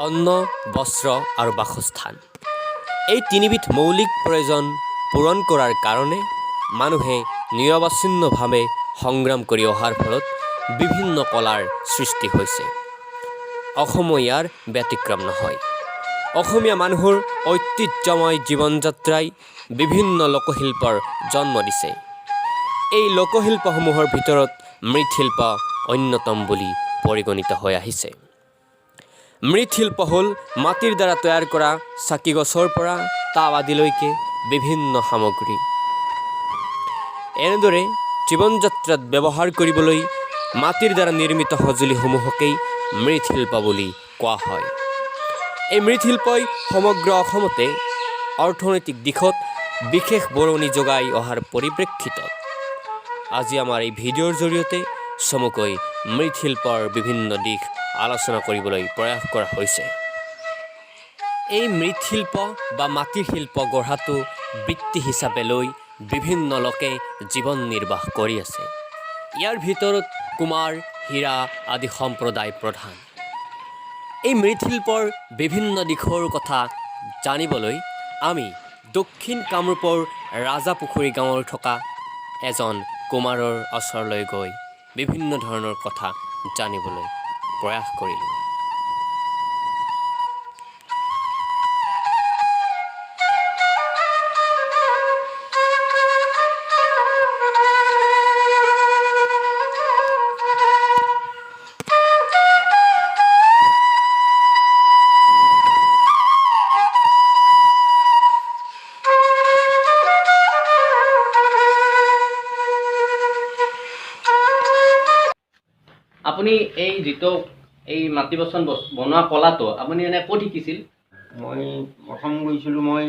অন্ন, বস্ত্ৰ আৰু বাসস্থান। এই তিনিবিধ মৌলিক প্ৰয়োজন পূৰণ কৰাৰ কাৰণে মানুহে নিৰৱচ্ছিন্নভাৱে সংগ্ৰাম কৰি অহাৰ ফলত বিভিন্ন কলাৰ সৃষ্টি হৈছে। অসমো ইয়াৰ ব্যতিক্ৰম নহয়। অসমীয়া মানুহৰ ঐতিহ্যময় জীৱন যাত্ৰাই বিভিন্ন লোকশিল্পৰ জন্ম দিছে। এই লোকশিল্পসমূহৰ ভিতৰত মৃৎশিল্প অন্যতম বুলি পৰিগণিত হৈ আহিছে। মৃৎশিল্প হ'ল মাটিৰ দ্বাৰা তৈয়াৰ কৰা চাকি গছৰ পৰা টাব আদিলৈকে বিভিন্ন সামগ্ৰী। এনেদৰে জীৱন যাত্ৰাত ব্যৱহাৰ কৰিবলৈ মাটিৰ দ্বাৰা নিৰ্মিত সঁজুলিসমূহকেই মৃৎশিল্প বুলি কোৱা হয়। এই মৃৎশিল্পই সমগ্ৰ অসমতে অৰ্থনৈতিক দিশত বিশেষ বৰঙণি যোগাই অহাৰ পৰিপ্ৰেক্ষিতত আজি আমাৰ এই ভিডিঅ'ৰ জৰিয়তে চমুকৈ মৃৎশিল্পৰ বিভিন্ন দিশ আলোচনা কৰিবলৈ প্ৰয়াস কৰা হৈছে। এই মৃৎশিল্প বা মাটিৰ শিল্প গঢ়াটো বৃত্তি হিচাপে লৈ বিভিন্ন লোকে জীৱন নিৰ্বাহ কৰি আছে। ইয়াৰ ভিতৰত কুমাৰ, হীৰা আদি সম্প্ৰদায় প্ৰধান। এই মৃৎশিল্পৰ বিভিন্ন দিশৰ কথা জানিবলৈ আমি দক্ষিণ কামৰূপৰ ৰাজাপুখুৰী গাঁৱৰ থকা এজন কুমাৰৰ ওচৰলৈ গৈ বিভিন্ন ধৰণৰ কথা জানিবলৈ প্ৰয়াস কৰিলোঁ। আপুনি এই যিটো এই মাটি বাচন বনোৱা কলাটো আপুনি এনে ক'ত শিকিছিল? মই প্ৰথম গৈছিলোঁ মই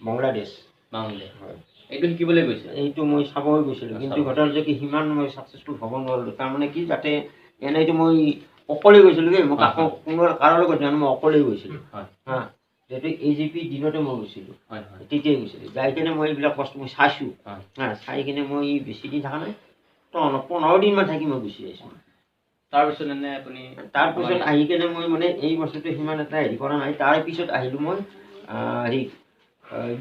বাংলাদেশ। হয়, এইটো শিকিবলৈ গৈছে? এইটো মই চাবলৈ গৈছিলোঁ, কিন্তু ঘটনা যে কি সিমান মই ছাকচেছফুল হ'ব নোৱাৰিলোঁ। তাৰমানে কি যাতে এনেইতো মই অকলে গৈছিলোঁ দেই, মোক আকৌ কোনো কাৰো লগত জানো মই অকলেই গৈছিলোঁ। হা, যিহেতু AJP দিনতে মই গৈছিলোঁ, তেতিয়াই গৈছিলোঁ। যাই কিনে মই এইবিলাক বস্তু মই চাইছোঁ। হা, চাই কিনে মই বেছি দিন থকা নাই, তো 15 দিনমান থাকি মই গুচি আহিছোঁ। তাৰপিছত এনে আপুনি তাৰপিছত আহি কিনে মই মানে এই বস্তুটো সিমান এটা হেৰি কৰা নাই। তাৰপিছত আহিলোঁ মই হেৰি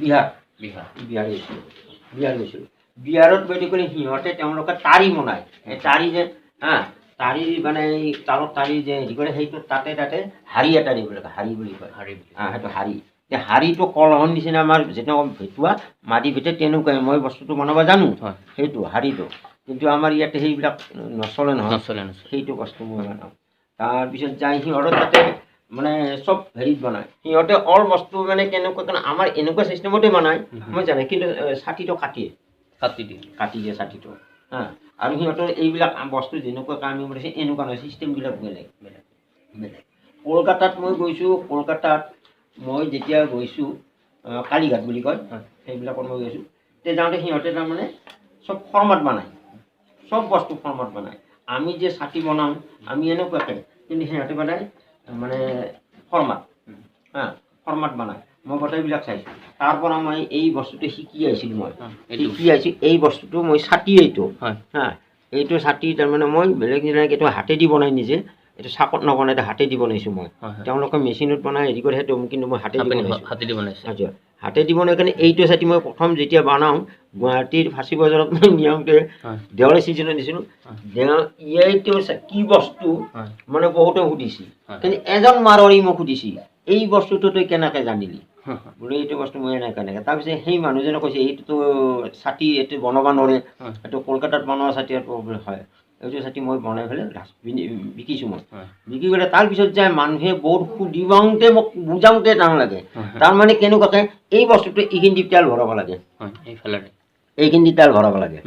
বিহাৰ গৈছিলোঁ। বিহাৰত গৈ কৰি সিহঁতে তেওঁলোকে তাৰি বনায়। এই তাৰি যে তাৰি মানে এই তালত তাৰি যে হেৰি কৰে, সেইটো তাতে হাৰি এটা দিব লাগে, হাৰি বুলি কয়। সেইটো হাৰি। এই হাৰিটো কলহৰ নিচিনা আমাৰ যেনেকুৱা ভেটুৱা মাটি ভেটে তেনেকুৱাই মই বস্তুটো বনাব জানো, সেইটো হাৰিটো। কিন্তু আমাৰ ইয়াতে সেইবিলাক নচলে নহয়, সেইটো বস্তু মই বনাওঁ। তাৰপিছত যাই সিহঁতৰ তাতে মানে চব হেৰিত বনায়। সিহঁতে অল বস্তু মানে কেনেকুৱা কাৰণে আমাৰ এনেকুৱা চিষ্টেমতে বনায় মই জানো, কিন্তু ছাতিটো কাটি দিয়ে ছাতিটো। হা, আৰু সিহঁতৰ এইবিলাক বস্তু যেনেকুৱা আমি বনাইছে এনেকুৱা নহয়, চিষ্টেমবিলাক বেলেগ। কলকাতাত মই গৈছোঁ। কলকাতাত মই যেতিয়া গৈছোঁ কালীঘাট বুলি কয়, সেইবিলাকত মই গৈছোঁ। তেতিয়া যাওঁতে সিহঁতে তাৰমানে চব ফৰ্মাত বনায়, চব বস্তু ফৰ্মাত বনায়। আমি যে ছাতি বনাওঁ আমি এনেকুৱাকৈ, কিন্তু সিহঁতে বনায় মানে ফৰ্মাত। ফৰ্মাত বনায়। মই গোটেইবিলাক চাইছোঁ। তাৰ পৰা মই এই বস্তুটো শিকি আহিছিলোঁ। এই বস্তুটো মই ছাতি এইটো এইটো ছাতি তাৰমানে মই বেলেগ এইটো হাতেদি বনাই নিজে, এইটো চাকত নবনাই, হাতেদি বনাইছোঁ মই। তেওঁলোকে মেচিনত বনাই হেৰি কৰে, সেইটো কিন্তু মই হাতেদি বনাইছোঁ। হাতেদি বনাই কাৰণে এইটো ছাতি মই প্ৰথম যেতিয়া বনাওঁ গুৱাহাটীৰ ফাঁচী বজাৰত মই নিয়মতে দেৱালী ছিজনত দিছিলোঁ। এইটো কি বস্তু মানে বহুতে সুধিছিল, কিন্তু এজন মাৰোৱাৰী মোক সুধিছিল এই বস্তুটো তই কেনেকৈ জানিলি? বোলে এইটো বস্তু মই এনেকৈ। তাৰপিছত সেই মানুহজনে কৈছে এইটোতো ছাতি এইটো বনাব নোৱাৰে, এইটো কলকাতাত বনোৱা ছাতি হয়। এইটো ছাতি মই বনাই পেলাই বিকিছোঁ মই। বিকি পেলাই তাৰপিছত যায় মানুহে বহুত সুধিবাওঁতে মোক বুজাওঁতে টান লাগে। তাৰমানে কেনেকুৱাকৈ এই বস্তুটো এইখিনি তেল ভৰাব লাগে, এইখিনি তেল ভৰাব লাগে।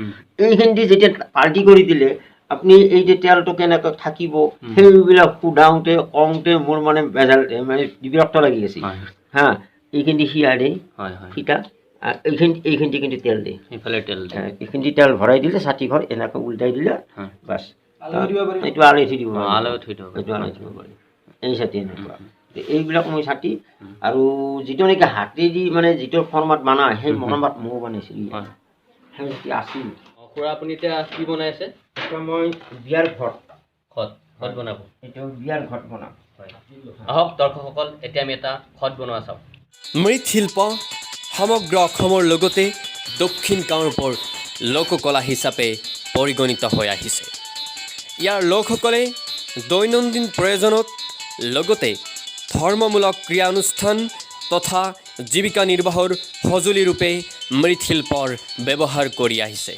এইখিনি যেতিয়া পাল্টি কৰি দিলে আপুনি এই যে তেলটো কেনেকৈ থাকিব সেইবিলাক সোধাওঁতে কওঁতে মোৰ মানে বেজাল মানে বিৰক্ত লাগি গৈছে। হা, এইখিনি সিয়া দেই সীতা, এইখিনি কিন্তু তেল দিয়ে, এইখিনি তেল ভৰাই দিলে ছাতি ঘৰ এনেকৈ উল্টাই দিলে বাছ, এইটো আলাই থৈ দিব পাৰি। এই ছাতি এনেকুৱা। এইবিলাক মই ছাতি আৰু যিটো নেকি হাতেদি মানে যিটো ফৰ্মাত বনায় সেই ফৰ্মাত ময়ো বনাইছিলোঁ। সেই ছাতি আছিল। খুৰা আপুনি এতিয়া কি বনাই আছে? এতিয়া মই বিয়াৰ ঘট বনাব। এইটো বিয়াৰ ঘট বনাম। আহক দৰ্শকসকল, এতিয়া আমি এটা খট বনোৱা চাওঁ। মৃৎশিল্প সমগ্ৰ অসমৰ লগতে দক্ষিণ কামৰূপৰ লোককলা হিচাপে পৰিগণিত হৈ আহিছে। ইয়াৰ লোকসকলে দৈনন্দিন প্ৰয়োজনত লগতে ধৰ্মমূলক ক্ৰিয়ানুষ্ঠান তথা জীৱিকা নিৰ্বাহৰ সঁজুলিৰূপে মৃৎশিল্পৰ ব্যৱহাৰ কৰি আহিছে।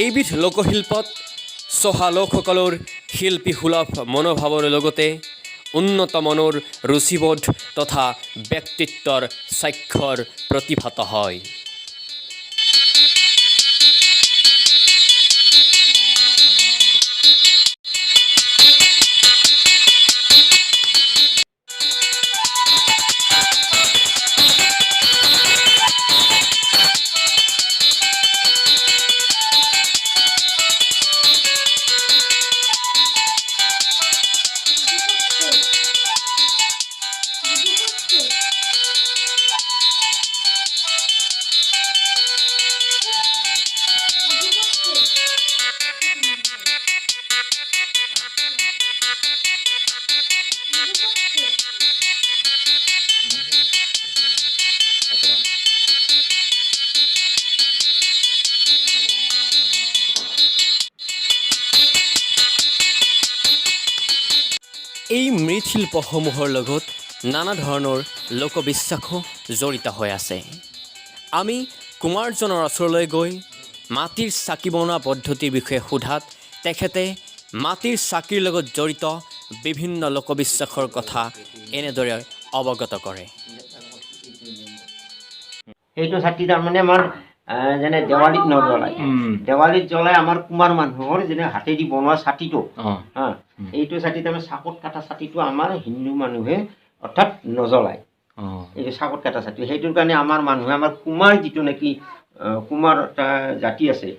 এইবিধ লোকশিল্পত চহা লোকসকলৰ শিল্পী সুলভ মনোভাৱৰ লগতে উন্নত মনৰ ৰুচিবোধ তথা ব্যক্তিত্বৰ স্বাক্ষৰ প্ৰতিভাত হয়। এই মৃৎশিল্পসমূহৰ লগত নানা ধৰণৰ লোকবিশ্বাসো জড়িত হৈ আছে। আমি কুমাৰজনৰ ওচৰলৈ গৈ মাটিৰ চাকি বনোৱা পদ্ধতিৰ বিষয়ে সোধাত তেখেতে মাটিৰ চাকিৰ লগত জড়িত বিভিন্ন লোকবিশ্বাসৰ কথা এনেদৰে অৱগত কৰে। সেইটো চাকি তাৰমানে আমাৰ যেনে দেৱালীত নজ্বলায়, দেৱালীত জ্বলাই আমাৰ কুমাৰ মানুহৰ যেনে হাতেদি বনোৱা চাকিটো, এইটো চাকি তাৰমানে চাকত কটা চাকিটো আমাৰ হিন্দু মানুহে অৰ্থাৎ নজ্বলায়। এইটো চাকত কটা চাকি, সেইটোৰ কাৰণে আমাৰ মানুহে আমাৰ কুমাৰ যিটো নেকি কুমাৰ এটা জাতি আছে,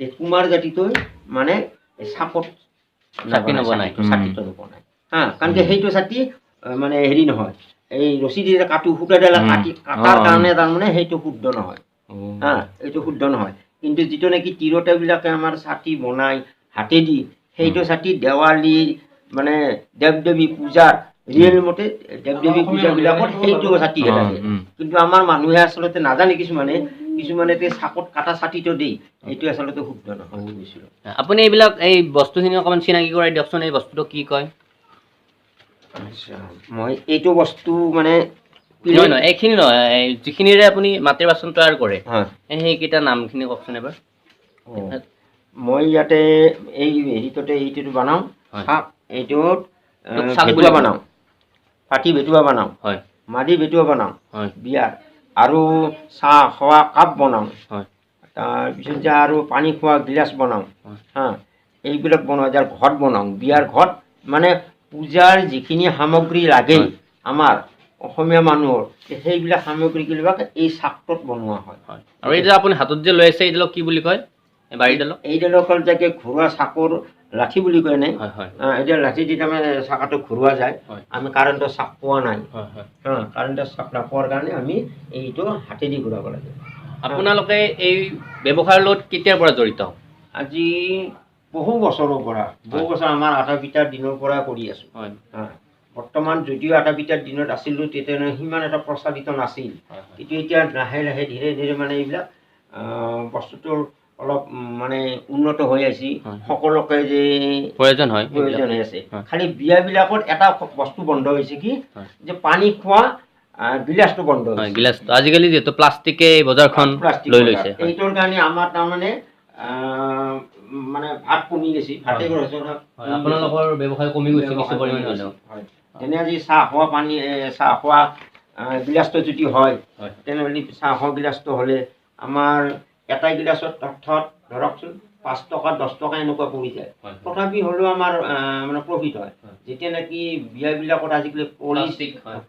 এই কুমাৰ জাতিটোৱে মানে চাকত চাকি নবনায়, চাকিটো নবনায়, কাৰণ কি সেইটো চাকি মানে হেৰি নহয়, এই ৰছী দি কাটো সূতাডাল কাটি কাটাৰ কাৰণে তাৰমানে সেইটো শুদ্ধ নহয়, এইটো শুদ্ধ নহয়। কিন্তু যিটো নেকি তিৰোতাবিলাকে আমাৰ ছাতি বনায় হাতেদি, সেইটো ছাতি দেৱালী মানে দেৱ দেৱী পূজাৰ ৰিয়েল মতে দেৱ দেৱী পূজাবিলাকত সেইটো ছাতি থাকে। কিন্তু আমাৰ মানুহে আচলতে নাজানে, কিছুমানে চাকত কাটা ছাতিটো দেই, এইটো আচলতে শুদ্ধ নহয় বুজিছিলোঁ। আপুনি এইবিলাক এই বস্তুখিনি অকণমান চিনাকি কৰাই দিয়কচোন, এই বস্তুটো কি কয়? আচ্ছা, মই এইটো বস্তু মানে নহয় এইখিনি নহয়, যিখিনিৰে আপুনি মাটিৰ বাচন তৈয়াৰ কৰে সেইকেইটা নামখিনি কওকচোন এবাৰ। মই ইয়াতে এই হেৰিটোতে এইটো বনাওঁ, এইটোত ভেটুৱা বনাওঁ, পাতি ভেটুৱা বনাওঁ, মাদি ভেটুৱা বনাওঁ বিয়াৰ, আৰু চাহ খোৱা কাপ বনাওঁ, তাৰপিছত যে আৰু পানী খোৱা গিলাচ বনাওঁ, এইবিলাক বনোৱা যাৰ ঘট বনাওঁ, বিয়াৰ ঘট মানে পূজাৰ যিখিনি সামগ্ৰী লাগে আমাৰ অসমীয়া মানুহৰ, সেইবিলাক সামগ্ৰীবিলাক এই চাকটোত বনোৱা হয়। আৰু এই যে আপুনি হাতত যে লৈ আছে এইডালক কি বুলি কয়? এইডালক হ'ল যে ঘৰুৱা চাকৰ লাঠি বুলি কয় নাই, এতিয়া লাঠি দি তাৰমানে চাকাটো ঘূৰোৱা যায়। আমি কাৰেণ্টৰ চাক পোৱা নাই, কাৰেণ্টৰ চাক নাপোৱাৰ কাৰণে আমি এইটো হাতেদি ঘূৰাব লাগে। আপোনালোকে এই ব্যৱসায়ৰ লগত কেতিয়াৰ পৰা জড়িত? আজি বহু বছৰৰ পৰা, আমাৰ আটা পিঠাৰ দিনৰ পৰা কৰি আছোঁ। বৰ্তমান যদিও আটা পিঠাৰ দিনত আছিলোঁ তেতিয়া সিমান এটা প্ৰচাৰিত নাছিল, কিন্তু এতিয়া লাহে লাহে ধীৰে ধীৰে মানে এইবিলাক বস্তুটোৰ অলপ মানে উন্নত হৈ আহিছে, সকলোকে যে প্ৰয়োজন হৈ আছে। খালি বিয়াবিলাকত এটা বস্তু বন্ধ হৈছে কি, যে পানী খোৱা গিলাচটো বন্ধ হৈছে। গিলাচটো আজিকালি যিহেতু প্লাষ্টিকে বজাৰখন লৈ লৈছে, এইটোৰ কাৰণে আমাৰ তাৰমানে মানে ভাত কমি গৈছে, ভাতে আপোনালোকৰ ব্যৱসায় কমি গৈছে কিছু পৰিমাণে হ'লেও। যেনে আজি চাহ খোৱা পানী, চাহ খোৱা গিলাচটো যদি হয়, তেনেহ'লে চাহ খোৱা গিলাচটো হ'লে আমাৰ এটা গিলাচত অৰ্থাৎ ধৰকচোন 5 টকা 10 টকা এনেকুৱা পৰি যায়, তথাপি হ'লেও আমাৰ মানে প্ৰফিট হয়। যেতিয়া নেকি বিয়াবিলাকত আজিকালি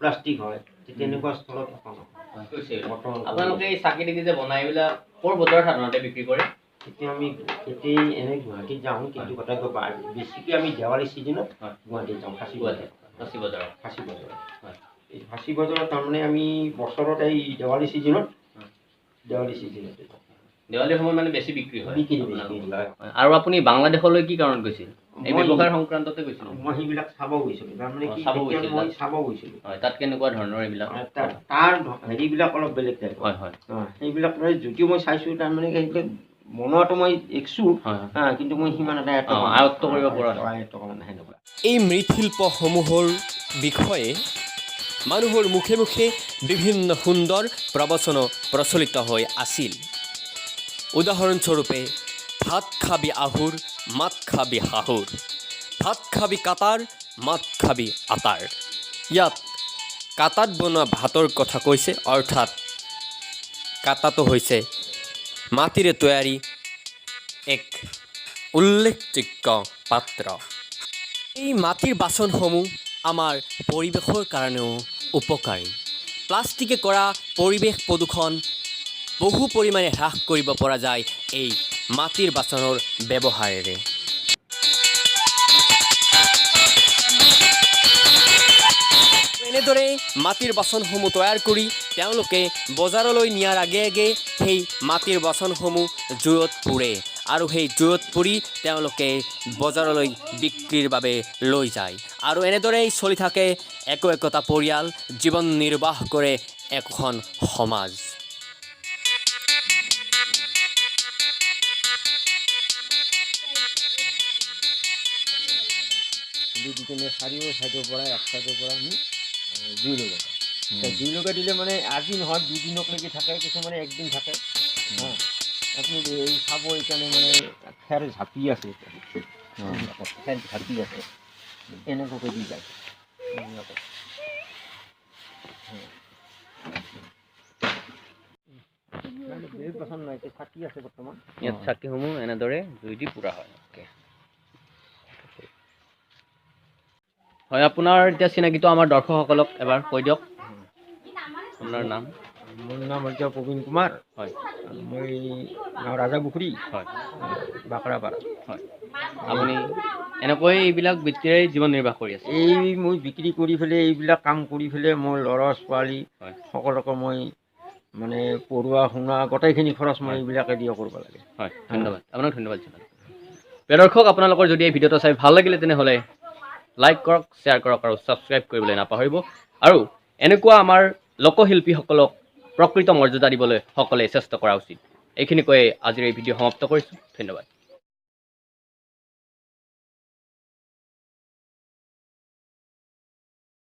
প্লাষ্টিক হয়, তেনেকুৱা স্থলত আপোনালোকে এই চাকি টাকি যে বনাই এইবিলাক ক'ৰ বজাৰত সাধাৰণতে বিক্ৰী কৰে? এতিয়া আমি এনেই গুৱাহাটীত যাওঁ, কিন্তু কথাটো বেছিকৈ আমি দেৱালী ছিজনত গুৱাহাটীত যাওঁ, ফাঁচী বজাৰত। এই ফাঁচী বজাৰত তাৰমানে আমি বছৰত এই দেৱালী ছিজনত দেৱালীৰ সময়ত মানে বেছি বিক্ৰী হয়। আৰু আপুনি বাংলাদেশলৈ কি কাৰণত গৈছিল? এই ব্যৱসায় সংক্ৰান্ততে গৈছিলোঁ মই সেইবিলাক চাব গৈছিলোঁ তাৰমানে কি চাব তেতিয়া গৈছিল মই তাত? চাব গৈছিলোঁ হয় তাত কেনেকুৱা ধৰণৰ এইবিলাক তাৰ হেৰিবিলাক অলপ বেলেগ টাইপ হয় হয় সেইবিলাক মানে যদিও মই চাইছোঁ তাৰমানে সেইবিলাক বনোৱাটো মই দেখিছোঁ হয় কিন্তু মই সিমান এটা আয়ত্ব কৰিব পৰা নাই। আয়ত্ব কৰা নাই সেনেকুৱা এই মৃৎশিল্পসমূহৰ বিষয়ে মানুহৰ মুখে মুখে বিভিন্ন সুন্দৰ প্ৰবচন প্ৰচলিত হৈ আছিল। উদাহৰণস্বৰূপে ভাত খাবি আহুৰ মাত খাবি হাহুৰ, ভাত খাবি কাটাৰ মাত খাবি আটাৰ। ইয়াত কাটাত বনোৱা ভাতৰ কথা কৈছে, অৰ্থাৎ কাটাটো হৈছে মাটিৰে তৈয়াৰী এক উল্লেখযোগ্য পাত্ৰ। এই মাটিৰ বাচনসমূহ আমাৰ পৰিৱেশৰ কাৰণেও উপকাৰী। প্লাষ্টিকে কৰা পৰিৱেশ প্ৰদূষণ বহু পৰিমাণে হ্ৰাস কৰিব পৰা যায় এই মাটিৰ বাচনৰ ব্যৱহাৰেৰে। এনেদৰে মাটিৰ বাচনসমূহ তৈয়াৰ কৰি তেওঁলোকে বজাৰলৈ নিয়াৰ আগে আগে সেই মাটিৰ বাচনসমূহ জুইত পুৰে আৰু সেই জুইত পুৰি তেওঁলোকে বজাৰলৈ বিক্ৰীৰ বাবে লৈ যায় আৰু এনেদৰেই চলি থাকে একোটা পৰিয়াল, জীৱন নিৰ্বাহ কৰে এখন সমাজ। চাৰিও চাইডৰ পৰা এক চাইডৰ পৰা আমি জুই লগাওঁ। জুই লগাই দিলে মানে আজি নহয় দুদিনলৈকে থাকে, কিছুমানে একদিন থাকে। আপুনি এই চাব এইকাৰণে মানে খেৰ ঝাপি আছে, খেৰ ঝাপি আছে এনেকুৱাকৈ দি যায়। বেলেগ পচন্দ নাই, চাকি আছে বৰ্তমান। ইয়াত চাকিসমূহ এনেদৰে জুই দি পুৰা হয়। হয় আপোনাৰ এতিয়া চিনাকিটো আমাৰ দৰ্শকসকলক এবাৰ কৈ দিয়ক। আপোনাৰ নাম? মোৰ নাম হৈছে প্ৰবীণ কুমাৰ। হয় মই গাঁও ৰাজাপুখুৰী, হয় বাকৰাপাৰা। হয় আপুনি এনেকৈ এইবিলাক বৃত্তিৰে জীৱন নিৰ্বাহ কৰি আছে? এই মই বিক্ৰী কৰি পেলাই এইবিলাক কাম কৰি পেলাই মোৰ ল'ৰা ছোৱালী হয় সকলোকে মই মানে পঢ়োৱা শুনা গোটেইখিনি খৰচ মই এইবিলাকে দিয়ে কৰিব লাগে। হয় ধন্যবাদ, আপোনাক ধন্যবাদ জনালোঁ। প্ৰিয় দৰ্শক, আপোনালোকৰ যদি এই ভিডিঅ'টো চাই ভাল লাগিলে তেনেহ'লে লাইক কৰক, শ্বেয়াৰ কৰক আৰু ছাবস্ক্ৰাইব কৰিবলৈ নাপাহৰিব। আৰু এনেকুৱা আমাৰ লোকশিল্পীসকলক প্ৰকৃত মৰ্যাদা দিবলৈ সকলোৱে চেষ্টা কৰা উচিত। এইখিনি কৈয়ে আজিৰ এই ভিডিঅ' সমাপ্ত কৰিছোঁ। ধন্যবাদ।